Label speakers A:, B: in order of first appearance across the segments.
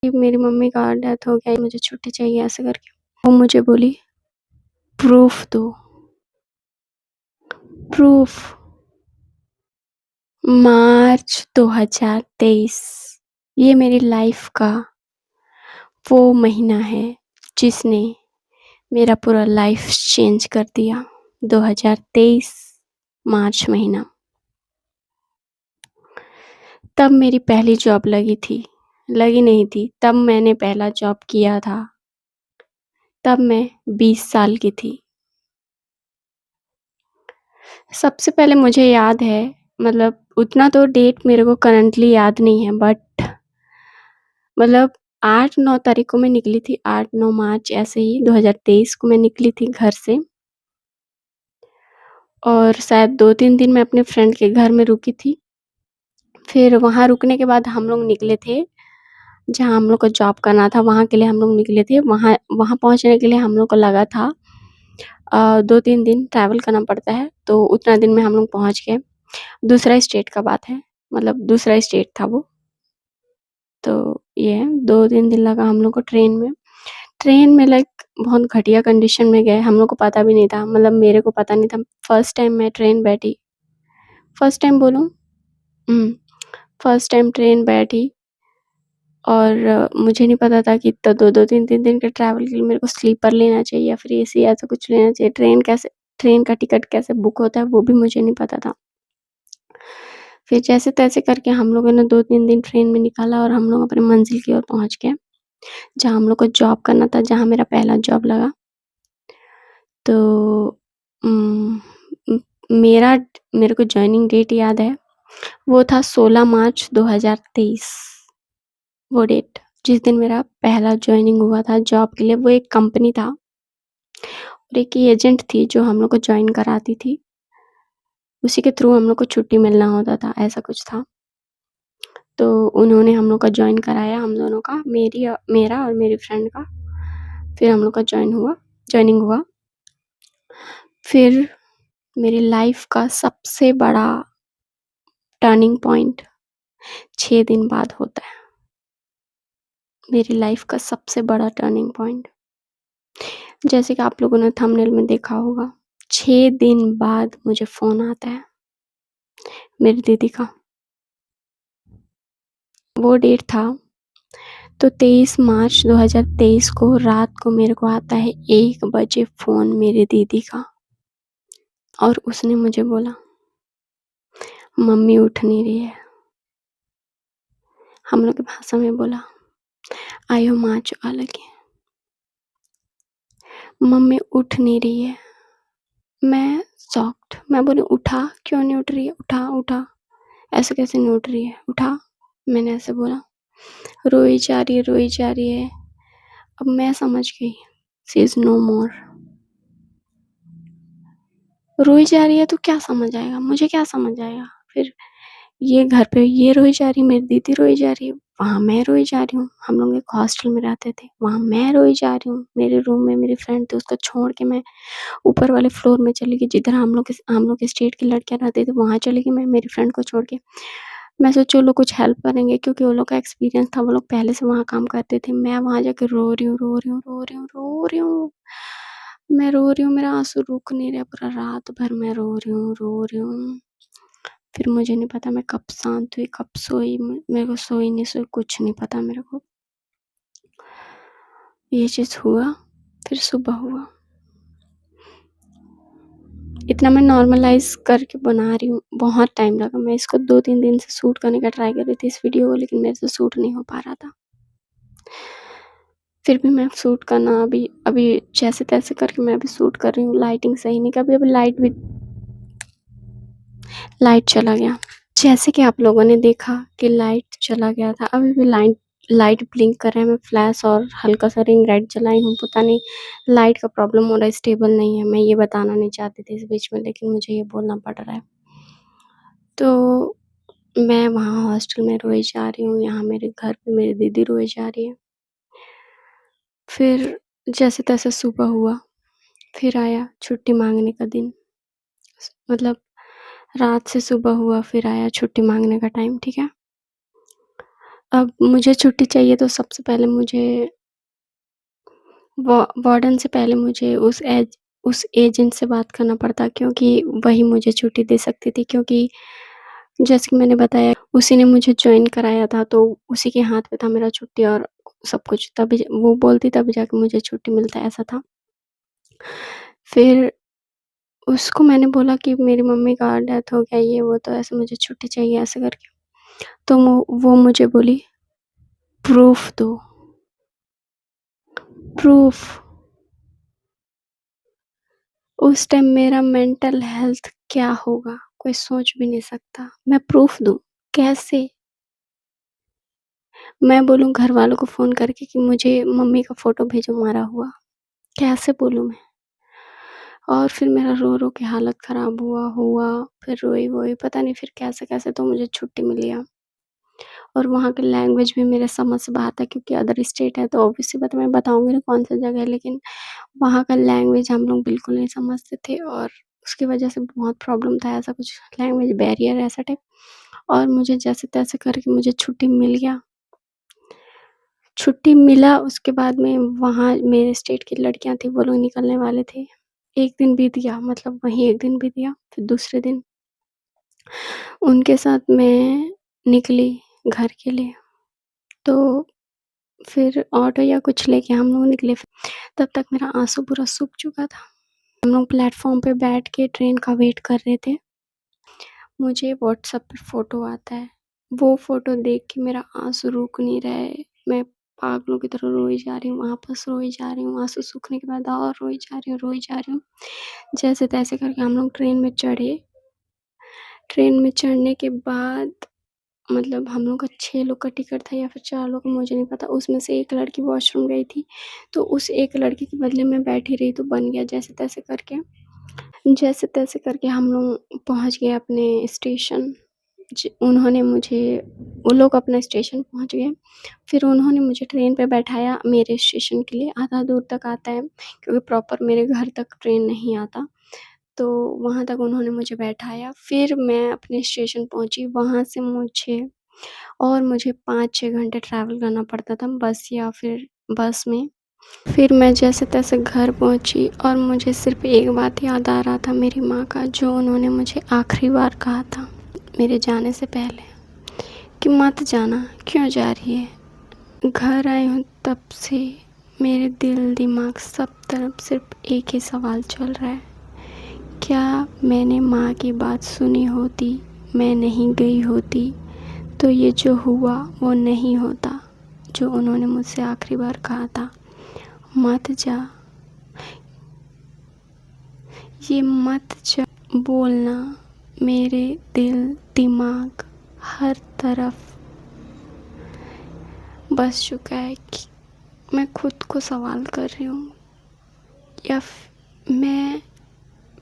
A: कि मेरी मम्मी का डेथ हो गया, मुझे छुट्टी चाहिए ऐसे करके। वो मुझे बोली प्रूफ दो, प्रूफ। मार्च 2023 ये मेरी लाइफ का वो महीना है जिसने मेरा पूरा लाइफ चेंज कर दिया। 2023 मार्च महीना, तब मेरी पहली जॉब लगी नहीं थी, तब मैंने पहला जॉब किया था। तब मैं 20 साल की थी। सबसे पहले मुझे याद है, मतलब उतना तो डेट मेरे को करंटली याद नहीं है, बट मतलब 8-9 तारीख को मैं निकली थी, 8-9 मार्च ऐसे ही 2023 को मैं निकली थी घर से। और शायद 2-3 दिन मैं अपने फ्रेंड के घर में रुकी थी। फिर वहाँ रुकने के बाद हम लोग निकले थे, जहाँ हम लोग को जॉब करना था वहाँ के लिए हम लोग निकले थे। वहाँ वहाँ पहुँचने के लिए हम लोग को लगा था 2-3 दिन ट्रैवल करना पड़ता है, तो उतना दिन में हम लोग पहुँच गए। दूसरा स्टेट का बात है, मतलब दूसरा स्टेट था वो। तो ये है, 2-3 दिन लगा हम लोग को ट्रेन में। ट्रेन में लाइक बहुत घटिया कंडीशन में गए, हम लोग को पता भी नहीं था, मतलब मेरे को पता नहीं था। फर्स्ट टाइम मैं ट्रेन बैठी, फर्स्ट टाइम बोलूँ फर्स्ट टाइम ट्रेन बैठी और मुझे नहीं पता था कि इतना 2-2, 3-3 दिन के ट्रैवल के लिए मेरे को स्लीपर लेना चाहिए या फिर एसी ऐसा कुछ लेना चाहिए। ट्रेन का टिकट कैसे बुक होता है वो भी मुझे नहीं पता था। फिर जैसे-तैसे करके हम लोगों ने 2-3 दिन ट्रेन में निकाला और हम लोग अपनी मंज़िल की ओर पहुँच गए, जहाँ हम लोग को जॉब करना था, जहाँ मेरा पहला जॉब लगा। तो उम, मेरे को जॉइनिंग डेट याद है, वो था 16 मार्च 2023। वो डेट जिस दिन मेरा पहला जॉइनिंग हुआ था जॉब के लिए। वो एक कंपनी था और एक एजेंट थी जो हम लोग को जॉइन कराती थी। उसी के थ्रू हम लोग को छुट्टी मिलना होता था, ऐसा कुछ था। तो उन्होंने हम लोग का जॉइन कराया, हम दोनों का, मेरा और मेरी फ्रेंड का। फिर हम लोग का जॉइनिंग हुआ। फिर मेरी लाइफ का सबसे बड़ा टर्निंग पॉइंट 6 दिन बाद होता है। मेरी लाइफ का सबसे बड़ा टर्निंग पॉइंट, जैसे कि आप लोगों ने थंबनेल में देखा होगा, 6 दिन बाद मुझे फ़ोन आता है मेरी दीदी का। वो डेट था तो 23 मार्च 2023 को रात को मेरे को आता है 1 बजे फ़ोन मेरी दीदी का, और उसने मुझे बोला, मम्मी उठ नहीं रही है। हम लोग की भाषा में बोला, आयो माँ चुका लगी, मम्मी उठ नहीं रही है। मैं शॉक्ड, मैं बोली उठा, क्यों नहीं उठ रही है? उठा, ऐसे कैसे नहीं उठ रही है? उठा, मैंने ऐसे बोला। रोई जा रही है। अब मैं समझ गई, शी इज़ नो मोर। रोई जा रही है तो क्या समझ आएगा? मुझे क्या समझ आएगा? फिर ये घर पे ये रोई जा रही, मेरी दीदी रोई जा रही है, वहाँ मैं रोई जा रही हूँ। हम लोग एक हॉस्टल में रहते थे, वहाँ मैं रोई जा रही हूँ। मेरे रूम में मेरी फ्रेंड थी, उसको छोड़ के मैं ऊपर वाले फ्लोर में चली गई, जिधर हम लोग के स्टेट की लड़कियाँ रहती थी, वहाँ चली गई मैं मेरी फ्रेंड को छोड़ के। मैं सोची वो लोग कुछ हेल्प करेंगे, क्योंकि वो लोग का एक्सपीरियंस था, वो लोग पहले से वहाँ काम करते थे। मैं वहाँ जाके रो रही हूँ, मैं रो रही हूँ, मेरा आँसू रुक नहीं रहा, पूरा रात भर मैं रो रही हूँ। फिर मुझे नहीं पता मैं कब शांत हुई, कब सोई, मेरे को सोई नहीं सोई कुछ नहीं पता मेरे को। ये चीज़ हुआ, फिर सुबह हुआ। इतना मैं नॉर्मलाइज़ करके बना रही हूँ, बहुत टाइम लगा। मैं इसको 2-3 दिन से शूट करने का ट्राई कर रही थी इस वीडियो को, लेकिन मेरे से शूट नहीं हो पा रहा था। फिर भी मैं शूट करना अभी जैसे-तैसे करके मैं अभी शूट कर रही हूँ। लाइटिंग सही नहीं, कभी अभी लाइट चला गया। जैसे कि आप लोगों ने देखा कि लाइट चला गया था, अभी भी लाइट ब्लिंक कर रहा है। मैं फ्लैश और हल्का सा रिंग लाइट जलाई हूँ, पता नहीं लाइट का प्रॉब्लम हो रहा है, स्टेबल नहीं है। मैं ये बताना नहीं चाहती थी इस बीच में, लेकिन मुझे ये बोलना पड़ रहा है। तो मैं वहाँ हॉस्टल में रोई जा रही हूँ, यहाँ मेरे घर पे मेरी दीदी रोई जा रही है। फिर जैसे-तैसे सुबह हुआ, फिर आया छुट्टी माँगने का दिन। मतलब रात से सुबह हुआ, फिर आया छुट्टी माँगने का टाइम, ठीक है? अब मुझे छुट्टी चाहिए तो सबसे पहले मुझे वार्डन से पहले मुझे उस एजेंट से बात करना पड़ता, क्योंकि वही मुझे छुट्टी दे सकती थी, क्योंकि जैसे कि मैंने बताया उसी ने मुझे जॉइन कराया था, तो उसी के हाथ में था मेरा छुट्टी और सब कुछ, तभी वो बोलती तभी जाके मुझे छुट्टी मिलता, ऐसा था। फिर उसको मैंने बोला कि मेरी मम्मी का डेथ हो गया, ये वो, तो ऐसे मुझे छुट्टी चाहिए ऐसे करके। तो वो मुझे बोली, प्रूफ़ दो, प्रूफ़। उस टाइम मेरा मेंटल हेल्थ क्या होगा, कोई सोच भी नहीं सकता। मैं प्रूफ़ दूँ, कैसे? मैं बोलूँ घरवालों को फ़ोन करके कि मुझे मम्मी का फ़ोटो भेजो मारा हुआ, कैसे बोलूँ मैं? और फिर मेरा रो-रो के हालत ख़राब हुआ, फिर रोई-वोई, पता नहीं फिर कैसे-कैसे तो मुझे छुट्टी मिली। और वहाँ की लैंग्वेज भी मेरे समझ से बाहर था, क्योंकि अदर स्टेट है, तो ऑब्वियस सी बात है, मैं बताऊँगी ना कौन-सी जगह है, लेकिन वहाँ का लैंग्वेज हम लोग बिल्कुल नहीं समझते थे और उसकी वजह से बहुत प्रॉब्लम था, ऐसा कुछ लैंग्वेज बैरियर ऐसा टाइप। और मुझे जैसे-तैसे करके मुझे छुट्टी मिल गया। छुट्टी मिला, उसके बाद में वहाँ मेरे स्टेट की लड़कियाँ थी, वो लोग निकलने वाले थे। 1 दिन बीत गया, मतलब वहीं 1 दिन बीत गया, फिर दूसरे दिन उनके साथ मैं निकली घर के लिए। तो फिर ऑटो या कुछ लेके हम लोग निकले, तब तक मेरा आँसू पूरा सूख चुका था। हम लोग प्लेटफ़ॉर्म पे बैठ के ट्रेन का वेट कर रहे थे। मुझे व्हाट्सएप पे फ़ोटो आता है, वो फ़ोटो देख के मेरा आँसू रुक नहीं रहा है। मैं पागलों की तरह रोई जा रही हूँ, वापस रोई जा रही हूँ, आँसू सूखने के बाद और रोई जा रही हूँ, रोई जा रही हूँ। जैसे-तैसे करके हम लोग ट्रेन में चढ़े। ट्रेन में चढ़ने के बाद मतलब हम लोग का 6 लोग का टिकट था या फिर 4 लोग का, मुझे नहीं पता। उसमें से एक लड़की वॉशरूम गई थी, तो उस एक लड़की के बदले मैं बैठी रही, तो बन गया जैसे-तैसे करके। जैसे-तैसे करके हम लोग पहुँच गए अपने स्टेशन। उन्होंने मुझे, वो लोग अपना स्टेशन पहुँच गए, फिर उन्होंने मुझे ट्रेन पे बैठाया मेरे स्टेशन के लिए। आधा दूर तक आता है, क्योंकि प्रॉपर मेरे घर तक ट्रेन नहीं आता, तो वहाँ तक उन्होंने मुझे बैठाया। फिर मैं अपने स्टेशन पहुँची, वहाँ से मुझे 5-6 घंटे ट्रैवल करना पड़ता था बस या फिर बस में। फिर मैं जैसे-तैसे घर पहुँची और मुझे सिर्फ़ एक बात याद आ रहा था मेरी माँ का, जो उन्होंने मुझे आखिरी बार कहा था मेरे जाने से पहले, कि मत जाना, क्यों जा रही है? घर आई हूँ तब से मेरे दिल दिमाग सब तरफ सिर्फ़ एक ही सवाल चल रहा है, क्या मैंने माँ की बात सुनी होती, मैं नहीं गई होती, तो ये जो हुआ वो नहीं होता, जो उन्होंने मुझसे आखिरी बार कहा था, मत जा, ये मत जा बोलना मेरे दिल दिमाग हर तरफ बस चुका है कि मैं खुद को सवाल कर रही हूँ, या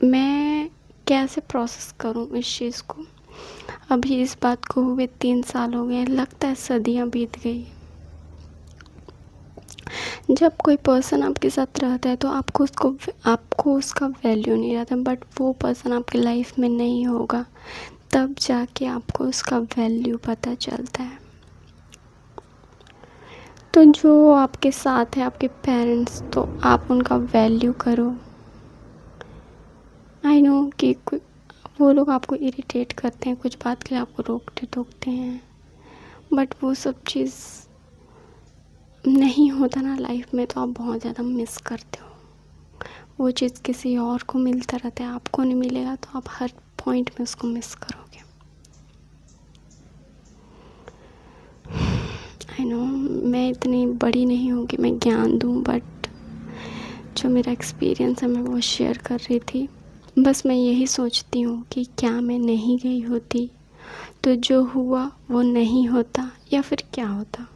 A: मैं कैसे प्रोसेस करूँ इस चीज़ को। अभी इस बात को हुए 3 साल हो गए, लगता है सदियाँ बीत गई। जब कोई पर्सन आपके साथ रहता है तो आपको उसका वैल्यू नहीं रहता, बट वो पर्सन आपकी लाइफ में नहीं होगा, तब जाके आपको उसका वैल्यू पता चलता है। तो जो आपके साथ है, आपके पेरेंट्स, तो आप उनका वैल्यू करो। आई नो कि वो लोग आपको इरिटेट करते हैं, कुछ बात के लिए आपको रोकते-टोकते हैं, बट वो सब चीज़ नहीं होता ना लाइफ में, तो आप बहुत ज़्यादा मिस करते हो। वो चीज़ किसी और को मिलता रहता है, आपको नहीं मिलेगा, तो आप हर पॉइंट में उसको मिस करोगे। आई नो मैं इतनी बड़ी नहीं हूँ कि मैं ज्ञान दूँ, बट जो मेरा एक्सपीरियंस है मैं वो शेयर कर रही थी। बस मैं यही सोचती हूँ कि क्या मैं नहीं गई होती तो जो हुआ वो नहीं होता, या फिर क्या होता।